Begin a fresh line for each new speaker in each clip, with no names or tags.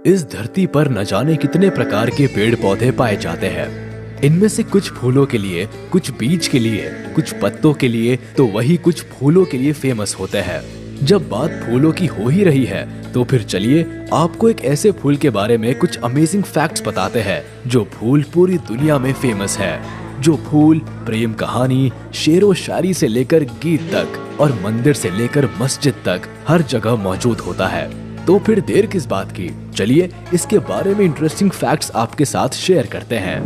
इस धरती पर न जाने कितने प्रकार के पेड़ पौधे पाए जाते हैं। इनमें से कुछ फूलों के लिए, कुछ बीज के लिए, कुछ पत्तों के लिए, तो वही कुछ फूलों के लिए फेमस होते हैं। जब बात फूलों की हो ही रही है तो फिर चलिए आपको एक ऐसे फूल के बारे में कुछ अमेजिंग फैक्ट्स बताते हैं जो फूल पूरी दुनिया में फेमस है। जो फूल प्रेम कहानी, शेरो शायरी से लेकर गीत तक और मंदिर से लेकर मस्जिद तक हर जगह मौजूद होता है। तो फिर देर किस बात की, चलिए इसके बारे में इंटरेस्टिंग फैक्ट्स आपके साथ शेयर करते हैं।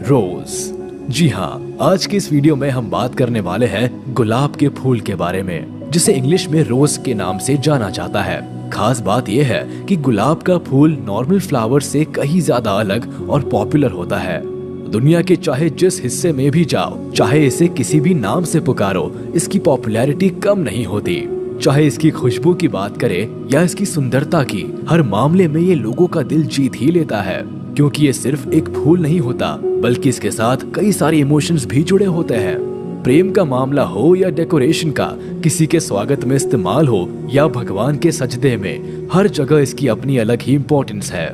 रोज। जी हाँ, आज के इस वीडियो में हम बात करने वाले हैं गुलाब के फूल के बारे में, जिसे इंग्लिश में रोज के नाम से जाना जाता है। खास बात यह है कि गुलाब का फूल नॉर्मल फ्लावर से कहीं ज्यादा अलग और पॉपुलर होता है। दुनिया के चाहे जिस हिस्से में भी जाओ, चाहे इसे किसी भी नाम से पुकारो, इसकी पॉपुलैरिटी कम नहीं होती। चाहे इसकी खुशबू की बात करें या इसकी सुंदरता की, हर मामले में ये लोगों का दिल जीत ही लेता है। क्योंकि ये सिर्फ एक फूल नहीं होता, बल्कि इसके साथ कई सारे इमोशंस भी जुड़े होते हैं। प्रेम का मामला हो या डेकोरेशन का, किसी के स्वागत में इस्तेमाल हो या भगवान के सजदे में, हर जगह इसकी अपनी अलग ही इम्पोर्टेंस है।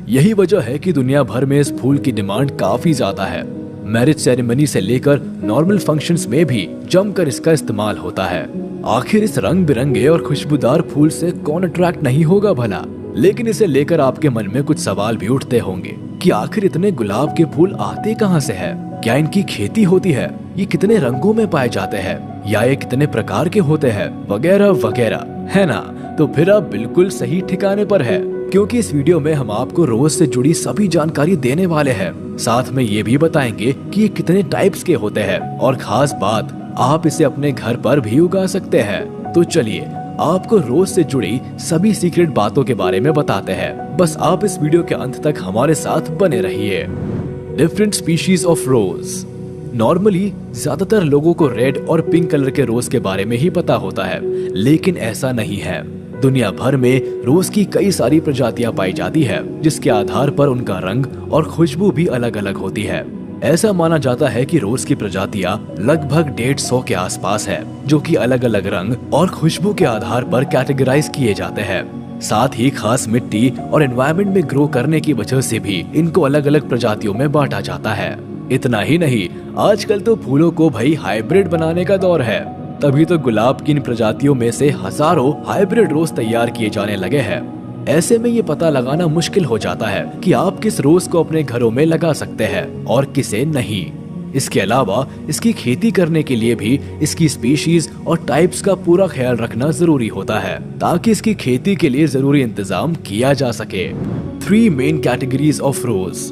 यही वजह है कि दुनिया भर में इस फूल की डिमांड काफी ज्यादा है। मैरिज सेरेमनी से लेकर नॉर्मल फंक्शंस में भी जमकर इसका इस्तेमाल होता है। आखिर इस रंग बिरंगे और खुशबूदार फूल से कौन अट्रैक्ट नहीं होगा भला। लेकिन इसे लेकर आपके मन में कुछ सवाल भी उठते होंगे कि आखिर इतने गुलाब के फूल आते कहाँ से है? क्या इनकी खेती होती है? ये कितने रंगों में पाए जाते हैं? या ये कितने प्रकार के होते हैं? वगैरह वगैरह, है ना? तो फिर आप बिल्कुल सही ठिकाने पर है, क्योंकि इस वीडियो में हम आपको रोज से जुड़ी सभी जानकारी देने वाले हैं। साथ में ये भी बताएंगे कि ये कितने टाइप्स के होते हैं, और खास बात, आप इसे अपने घर पर भी उगा सकते हैं। तो चलिए आपको रोज से जुड़ी सभी सीक्रेट बातों के बारे में बताते हैं। बस आप इस वीडियो के अंत तक हमारे साथ बने रहिए। Different species of rose. Normally ज्यादातर लोगों को रेड और पिंक कलर के रोज के बारे में ही पता होता है, लेकिन ऐसा नहीं है। दुनिया भर में रोज की कई सारी प्रजातियां पाई जाती है, जिसके आधार पर उनका रंग और खुशबू भी अलग अलग होती है। ऐसा माना जाता है कि रोज की प्रजातियां लगभग 150 के आसपास है, जो कि अलग अलग रंग और खुशबू के आधार पर कैटेगराइज किए जाते हैं। साथ ही खास मिट्टी और एनवायरनमेंट में ग्रो करने की वजह से भी इनको अलग अलग प्रजातियों में बांटा जाता है। इतना ही नहीं, आजकल तो फूलों को भाई हाइब्रिड बनाने का दौर है। तभी तो गुलाब की इन प्रजातियों में से हजारों हाइब्रिड रोज तैयार किए जाने लगे हैं। ऐसे में ये पता लगाना मुश्किल हो जाता है कि आप किस रोज को अपने घरों में लगा सकते हैं और किसे नहीं। इसके अलावा इसकी खेती करने के लिए भी इसकी स्पीशीज और टाइप्स का पूरा ख्याल रखना जरूरी होता है, ताकि इसकी खेती के लिए जरूरी इंतजाम किया जा सके। 3 मेन कैटेगरीज ऑफ रोज।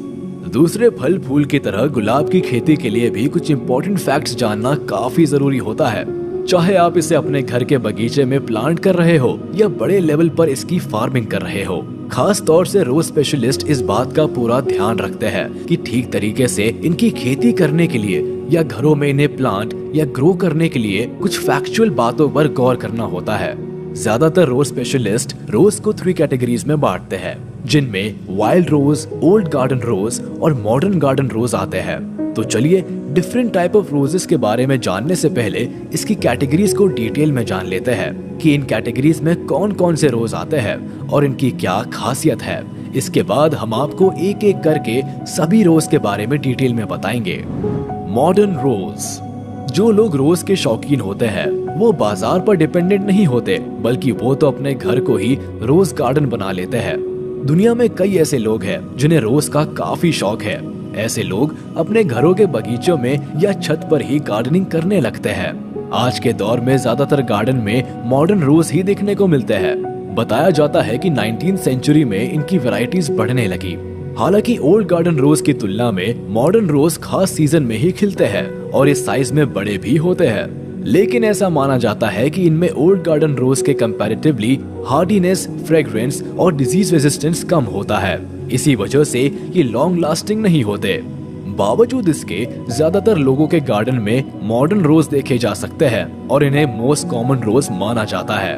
दूसरे फल फूल की तरह गुलाब की खेती के लिए भी कुछ इम्पोर्टेंट फैक्ट्स जानना काफी जरूरी होता है। चाहे आप इसे अपने घर के बगीचे में प्लांट कर रहे हो या बड़े लेवल पर इसकी फार्मिंग कर रहे हो, खास तौर से रोज स्पेशलिस्ट इस बात का पूरा ध्यान रखते हैं कि ठीक तरीके से इनकी खेती करने के लिए या घरों में इन्हें प्लांट या ग्रो करने के लिए कुछ फैक्चुअल बातों पर गौर करना होता है। ज्यादातर रोज स्पेशलिस्ट रोज को 3 कैटेगरीज में बांटते हैं, जिनमें वाइल्ड रोज, ओल्ड गार्डन रोज और मॉडर्न गार्डन रोज आते हैं। तो चलिए डिफरेंट टाइप ऑफ रोजेस के बारे में जानने से पहले इसकी कैटेगरीज को डिटेल में जान लेते हैं कि इन कैटेगरीज में कौन कौन से रोज आते हैं और इनकी क्या खासियत है। इसके बाद हम आपको एक एक करके सभी रोज के बारे में डिटेल में बताएंगे। मॉडर्न रोज। जो लोग रोज के शौकीन होते हैं वो बाजार पर डिपेंडेंट नहीं होते, बल्कि वो तो अपने घर को ही रोज गार्डन बना लेते हैं। दुनिया में कई ऐसे लोग हैं जिन्हें रोज का काफी शौक है। ऐसे लोग अपने घरों के बगीचों में या छत पर ही गार्डनिंग करने लगते हैं। आज के दौर में ज्यादातर गार्डन में मॉडर्न रोज ही देखने को मिलते हैं। बताया जाता है कि 19th सेंचुरी में इनकी वैरायटीज बढ़ने लगी। हालांकि ओल्ड गार्डन रोज की तुलना में मॉडर्न रोज खास सीजन में ही खिलते हैं और इस साइज में बड़े भी होते हैं। लेकिन ऐसा माना जाता है कि इनमें ओल्ड गार्डन रोज के कंपैरेटिवली हार्डीनेस, फ्रेग्रेंस और डिजीज रेजिस्टेंस कम होता है। इसी वजह से ये लॉन्ग लास्टिंग नहीं होते। बावजूद इसके ज्यादातर लोगों के गार्डन में मॉडर्न रोज देखे जा सकते हैं और इन्हें मोस्ट कॉमन रोज माना जाता है।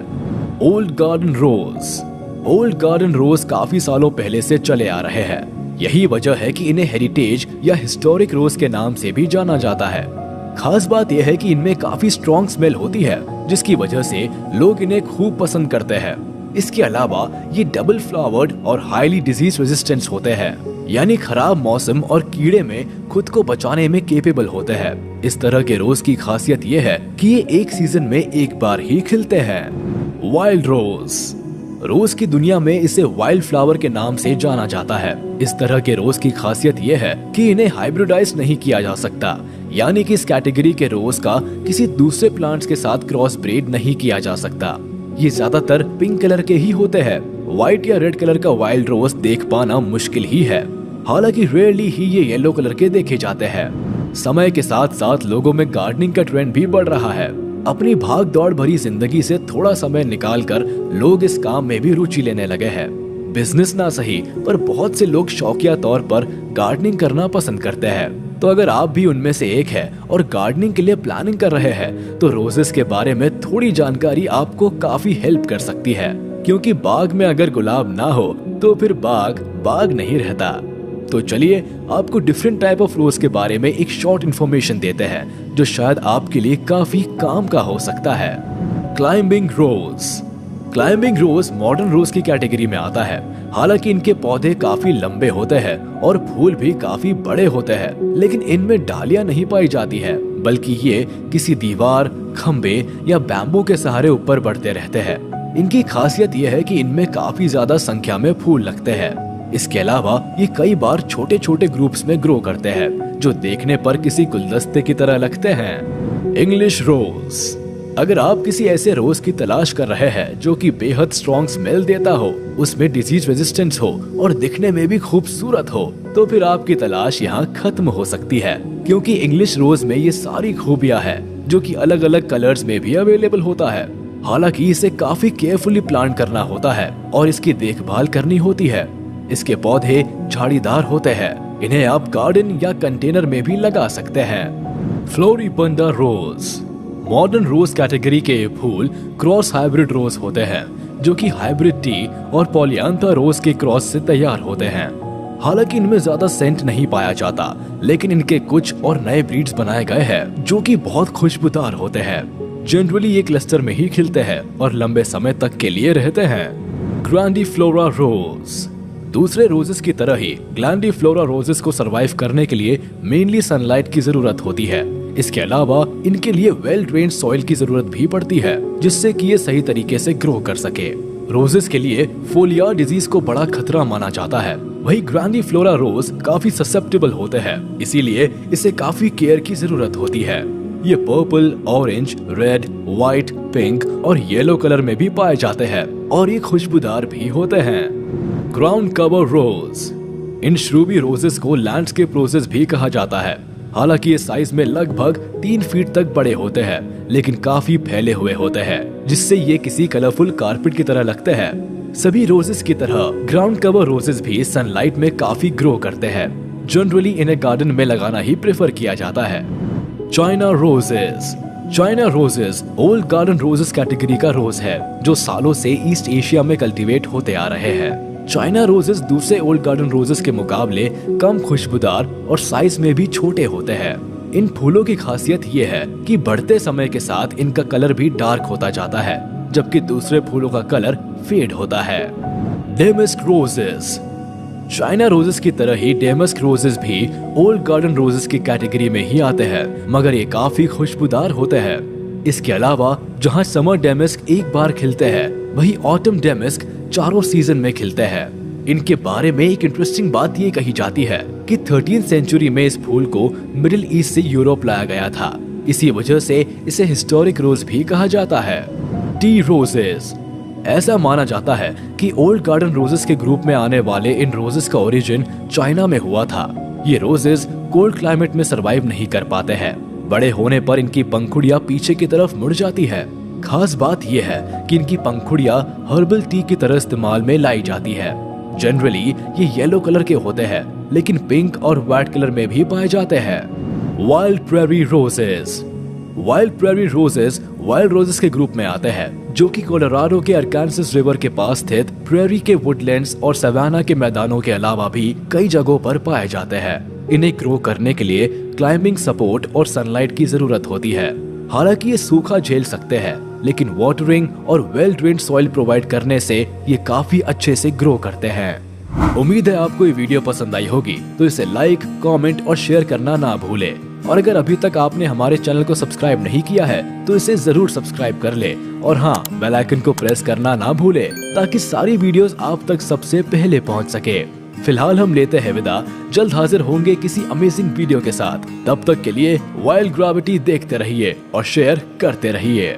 Old garden rose. Old garden rose काफी सालों पहले से चले आ रहे हैं। यही वजह है कि इन्हें हेरिटेज या हिस्टोरिक रोज के नाम से भी जाना जाता है। खास बात यह है कि इनमें काफी स्ट्रॉन्ग स्मेल होती है, जिसकी वजह से लोग इन्हें खूब पसंद करते हैं। इसके अलावा ये डबल फ्लावर्ड और हाईली डिजीज रेजिस्टेंट होते हैं, यानी खराब मौसम और कीड़े में खुद को बचाने में केपेबल होते हैं। इस तरह के रोज की खासियत ये है कि ये एक सीजन में एक बार ही खिलते हैं। वाइल्ड रोज की दुनिया में इसे वाइल्ड फ्लावर के नाम से जाना जाता है। इस तरह के रोज की खासियत ये है कि इन्हें हाइब्रिडाइज नहीं किया जा सकता, यानी कि इस कैटेगरी के रोज का किसी दूसरे प्लांट्स के साथ क्रॉस ब्रीड नहीं किया जा सकता। ये ज्यादातर पिंक कलर के ही होते हैं। व्हाइट या रेड कलर का वाइल्ड रोज देख पाना मुश्किल ही है, हालांकि रेयरली ही ये येलो कलर के देखे जाते हैं। समय के साथ साथ लोगों में गार्डनिंग का ट्रेंड भी बढ़ रहा है। अपनी भाग दौड़ भरी जिंदगी से थोड़ा समय निकालकर लोग इस काम में भी रुचि लेने लगे हैं। बिजनेस ना सही, पर बहुत से लोग शौकिया तौर पर गार्डनिंग करना पसंद करते हैं। तो अगर आप भी उनमें से एक है और गार्डनिंग के लिए प्लानिंग कर रहे हैं, तो रोजेस के बारे में थोड़ी जानकारी आपको काफी हेल्प कर सकती है, क्योंकि बाग में अगर गुलाब ना हो तो फिर बाग नहीं रहता। तो चलिए आपको डिफरेंट टाइप ऑफ रोज के बारे में एक शॉर्ट इन्फॉर्मेशन देते हैं, जो शायद आपके लिए काफी काम का हो सकता है। क्लाइंबिंग रोज मॉडर्न रोज की कैटेगरी में आता है। हालांकि इनके पौधे काफी लंबे होते हैं और फूल भी काफी बड़े होते हैं, लेकिन इनमें डालियां नहीं पाई जाती है, बल्कि ये किसी दीवार, खंबे या बैम्बू के सहारे ऊपर बढ़ते रहते हैं। इनकी खासियत यह है कि इनमें काफी ज्यादा संख्या में फूल लगते हैं। इसके अलावा ये कई बार छोटे छोटे ग्रुप्स में ग्रो करते हैं, जो देखने पर किसी गुलदस्ते की तरह लगते हैं। इंग्लिश रोज। अगर आप किसी ऐसे रोज की तलाश कर रहे हैं जो कि बेहद स्ट्रॉन्ग स्मेल देता हो, उसमें डिजीज रेजिस्टेंस हो और दिखने में भी खूबसूरत हो, तो फिर आपकी तलाश यहाँ खत्म हो सकती है, क्योंकि इंग्लिश रोज में ये सारी खूबियां हैं जो कि अलग अलग कलर्स में भी अवेलेबल होता है। हालांकि इसे काफी केयरफुली प्लांट करना होता है और इसकी देखभाल करनी होती है। इसके पौधे झाड़ीदार होते हैं। इन्हें आप गार्डन या कंटेनर में भी लगा सकते हैं। फ्लोरिबंडा रोज। मॉडर्न रोज कैटेगरी के ये फूल क्रॉस हाइब्रिड रोज होते हैं, जो कि हाइब्रिड टी और पॉलियांथा रोज के क्रॉस से तैयार होते हैं। हालांकि इनमें ज्यादा सेंट नहीं पाया जाता, लेकिन इनके कुछ और नए ब्रीड्स बनाए गए हैं जो कि बहुत खुशबूदार होते हैं। जनरली ये क्लस्टर में ही खिलते हैं और लंबे समय तक के लिए रहते हैं। ग्रैंडीफ्लोरा रोज। दूसरे रोजेस की तरह ही ग्रैंडीफ्लोरा रोजेस को सरवाइव करने के लिए मेनली सनलाइट की जरूरत होती है। इसके अलावा इनके लिए वेल ड्रेन्ड सॉइल की जरूरत भी पड़ती है, जिससे कि ये सही तरीके से ग्रो कर सके। रोजेस के लिए फोलिया डिजीज को बड़ा खतरा माना जाता है। वही ग्रैंडीफ्लोरा रोज काफी ससेप्टेबल होते हैं, इसीलिए इसे काफी केयर की जरूरत होती है। ये purple, orange, red, white, pink और येलो कलर में भी पाए जाते हैं और ये खुशबूदार भी होते हैं। ग्राउंड कवर रोज। इन श्रूबी रोजेस को लैंडस्केप रोजेस भी कहा जाता है। हालांकि ये साइज में लगभग 3 फीट तक बड़े होते हैं, लेकिन काफी फैले हुए होते हैं, जिससे ये किसी कलरफुल कारपेट की तरह लगते हैं। सभी रोजेस की तरह ग्राउंड कवर रोजेस भी सनलाइट में काफी ग्रो करते हैं। जनरली इन्हें गार्डन में लगाना ही प्रेफर किया जाता है। China roses old garden roses category का रोज है, जो सालों से ईस्ट एशिया में कल्टीवेट होते आ रहे हैं। चाइना रोजेस दूसरे ओल्ड गार्डन रोजेस के मुकाबले कम खुशबूदार और साइज में भी छोटे होते हैं। इन फूलों की खासियत ये है कि बढ़ते समय के साथ इनका कलर भी डार्क होता जाता है, जबकि दूसरे फूलों का कलर फेड होता है। Damask roses. चाइना रोजेस की तरह ही डेमस्क रोजेस भी ओल्ड गार्डन रोजेस की कैटेगरी में ही आते हैं, मगर ये काफी खुशबूदार होते हैं। इसके अलावा जहाँ समर डेमस्क एक बार खिलते हैं, वही ऑटम डेमस्क चारों सीजन में खिलते हैं। इनके बारे में एक इंटरेस्टिंग बात ये कही जाती है कि 13वीं सेंचुरी में इस फूल को मिडिल ईस्ट से यूरोप लाया गया था। इसी वजह से इसे हिस्टोरिक रोज भी कहा जाता है। T roses. ऐसा माना जाता है कि ओल्ड गार्डन रोजेस के ग्रुप में आने वाले इन रोजेस का ओरिजिन चाइना में हुआ था। ये रोजेस कोल्ड क्लाइमेट में सरवाइव नहीं कर पाते हैं। बड़े होने पर इनकी पंखुड़ियां पीछे की तरफ मुड़ जाती है। खास बात यह है कि इनकी पंखुड़ियां हर्बल टी की तरह इस्तेमाल में लाई जाती है। जनरली ये येलो कलर के होते हैं, लेकिन पिंक और व्हाइट कलर में भी पाए जाते हैं। Wild prairie roses. Wild roses के ग्रुप में आते हैं, जो कि कोलोराडो के अरकानसस रिवर के पास स्थित प्रेरी के वुडलैंड्स और सवाना के मैदानों के अलावा भी कई जगहों पर पाए जाते हैं। इन्हें ग्रो करने के लिए क्लाइंबिंग सपोर्ट और सनलाइट की जरूरत होती है। हालांकि ये सूखा झेल सकते हैं, लेकिन वाटरिंग और वेल ड्रेन्ड सॉइल प्रोवाइड करने से ये काफी अच्छे से ग्रो करते हैं। उम्मीद है आपको ये वीडियो पसंद आई होगी, तो इसे लाइक, कमेंट और शेयर करना ना भूले। और अगर अभी तक आपने हमारे चैनल को सब्सक्राइब नहीं किया है तो इसे जरूर सब्सक्राइब कर ले और हाँ, बेल आइकन को प्रेस करना ना भूले ताकि सारी वीडियोस आप तक सबसे पहले पहुंच सके। फिलहाल हम लेते हैं विदा, जल्द हाजिर होंगे किसी अमेजिंग वीडियो के साथ। तब तक के लिए वाइल्ड ग्रेविटी देखते रहिए और शेयर करते रहिए।